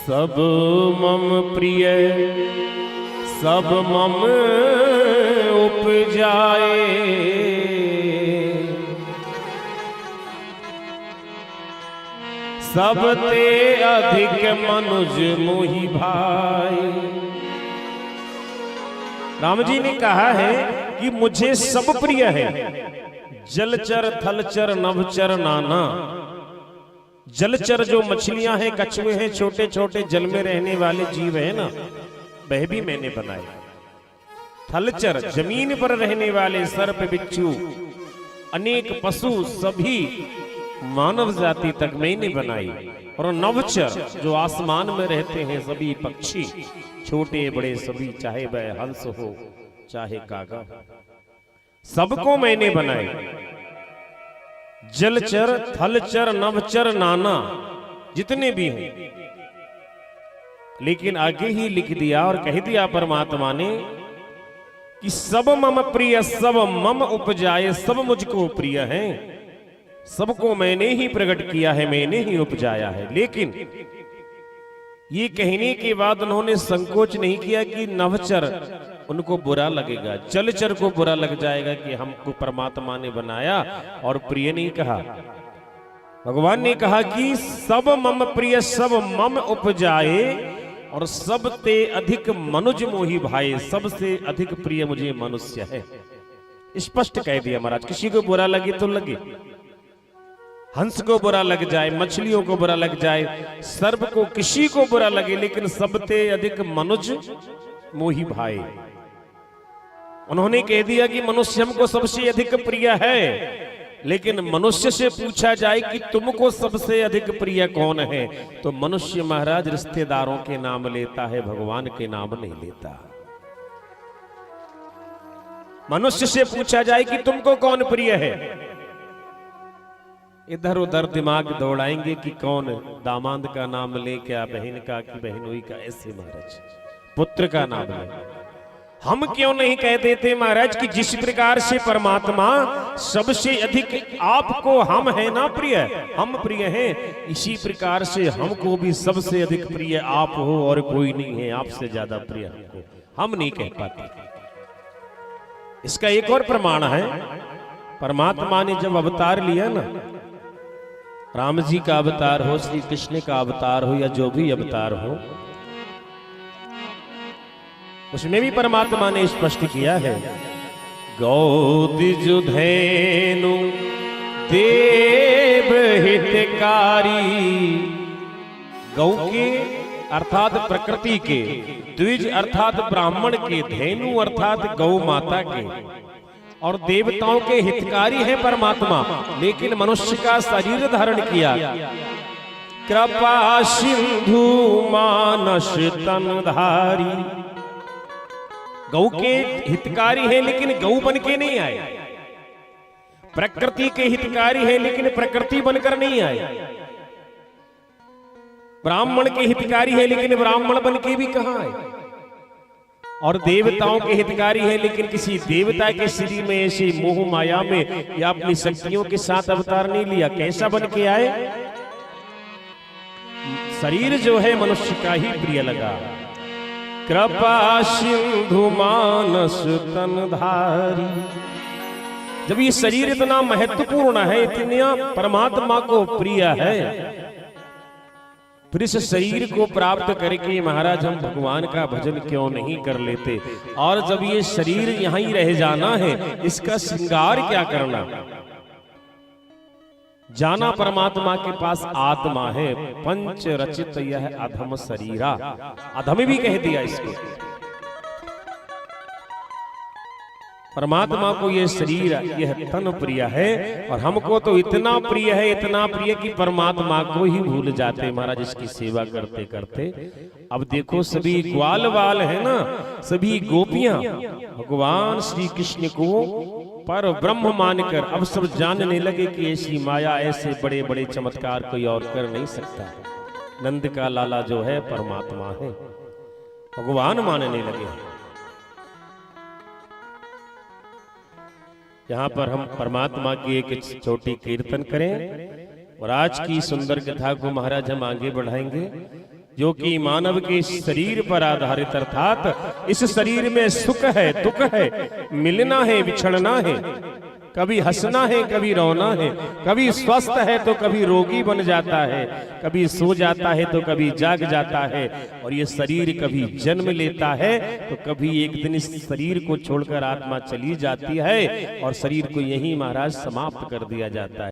सब मम प्रिय सब मम उपजाए, सब ते अधिक मनुज मोहि भाई। राम जी ने कहा है कि मुझे सब प्रिय है, जलचर थलचर नभचर नाना। जलचर जो मछलियां हैं, कछुए हैं, छोटे छोटे जल में रहने वाले जीव है ना, वह भी मैंने बनाए। थलचर जमीन पर रहने वाले सर्प बिच्छू अनेक पशु सभी मानव जाति तक मैंने बनाई। और नभचर जो आसमान में रहते हैं सभी पक्षी, छोटे बड़े सभी, चाहे वह हंस हो चाहे कागा, सबको मैंने बनाए। जलचर थलचर नभचर नाना जितने भी हैं। लेकिन आगे ही लिख दिया और कह दिया परमात्मा ने कि सब मम प्रिय सब मम उपजाए, सब मुझको प्रिय हैं, सबको मैंने ही प्रकट किया है, मैंने ही उपजाया है। लेकिन ये कहने के बाद उन्होंने संकोच नहीं किया कि नभचर उनको बुरा लगेगा, जलचर को बुरा लग जाएगा कि हमको परमात्मा ने बनाया और प्रिय नहीं कहा। भगवान ने कहा कि सब मम प्रिय सब मम उपजाए और सब ते अधिक मनुज मोहि भाई, सबसे अधिक प्रिय मुझे मनुष्य है। स्पष्ट कह दिया महाराज। किसी को बुरा लगे तो लगे, हंस को बुरा लग जाए, मछलियों को बुरा लग जाए, सर्प को किसी को बुरा लगे, लेकिन सबते अधिक मनुज मोहि भाई। उन्होंने कह दिया कि मनुष्य हमको सबसे अधिक प्रिय है। लेकिन मनुष्य से पूछा जाए कि तुमको सबसे अधिक प्रिय कौन है, तो मनुष्य महाराज रिश्तेदारों के नाम लेता है, भगवान के नाम नहीं लेता। मनुष्य से पूछा जाए कि तुमको कौन प्रिय है, इधर उधर दिमाग दौड़ाएंगे कि कौन दामाद का नाम ले, क्या बहन का कि बहनोई का, ऐसे महाराज पुत्र का नाम ले। हम क्यों नहीं कह देते महाराज कि जिस प्रकार से परमात्मा सबसे अधिक आपको हम है ना प्रिय, हम प्रिय हैं, इसी प्रकार से हमको भी सबसे अधिक प्रिय आप हो और कोई नहीं है आपसे ज्यादा प्रिय हमको। हम नहीं कह पाते। इसका एक और प्रमाण है, परमात्मा ने जब अवतार लिया ना, राम जी का अवतार हो, श्री कृष्ण का अवतार हो, या जो भी अवतार हो, उसमें भी परमात्मा ने स्पष्ट किया है, गौदिजु धेनु देव हितकारी। गौ के अर्थात प्रकृति के, द्विज अर्थात ब्राह्मण के, धेनु अर्थात गौ माता के, और देवताओं के हितकारी है परमात्मा। लेकिन मनुष्य का शरीर धारण किया। कृपा सिंधु मानस तनधारी। गौ के हितकारी है लेकिन गौ बन के नहीं आए, प्रकृति के हितकारी है लेकिन प्रकृति बनकर नहीं आए, ब्राह्मण के हितकारी है लेकिन ब्राह्मण बन के भी कहां आए, और देवताओं के हितकारी है लेकिन किसी देवता के शरीर में ऐसे मोह माया में या अपनी शक्तियों के साथ अवतार नहीं लिया। कैसा बन के आए? शरीर जो है मनुष्य का ही प्रिय लगा। कृपा सिंधु मानस तनधारी। जब ये शरीर इतना महत्वपूर्ण है, इतना परमात्मा को प्रिय है, फिर इस शरीर को प्राप्त करके महाराज हम भगवान का भजन क्यों नहीं कर लेते? और जब ये शरीर यहां ही रह जाना है, इसका श्रृंगार क्या करना? जाना परमात्मा के पास आत्मा है, पंच रचित यह अधम शरीरा। अधम भी कह दिया इसको। परमात्मा को यह शरीर, यह तन प्रिय है, और हमको तो इतना प्रिय है, इतना प्रिय कि परमात्मा को ही भूल जाते महाराज इसकी सेवा करते करते। अब देखो सभी ग्वाल वाल है ना, सभी गोपियां भगवान श्री कृष्ण को पर ब्रह्म मानकर अब सब जानने लगे कि ऐसी माया, ऐसे बड़े बड़े चमत्कार कोई और कर नहीं सकता। नंद का लाला जो है परमात्मा है, भगवान मानने लगे। यहाँ पर हम परमात्मा की एक छोटी कीर्तन करें और आज की सुंदर कथा को महाराज हम आगे बढ़ाएंगे। जो कि मानव के शरीर पर आधारित, अर्थात इस शरीर में सुख है, दुख है, मिलना है, बिछड़ना है, कभी हंसना है, कभी रोना है, कभी स्वस्थ है तो कभी रोगी बन जाता है, कभी सो जाता है तो कभी जाग जाता है। और ये शरीर कभी जन्म लेता है तो कभी एक दिन इस शरीर को छोड़कर आत्मा चली जाती है और शरीर को यहीं महाराज समाप्त कर दिया जाता है।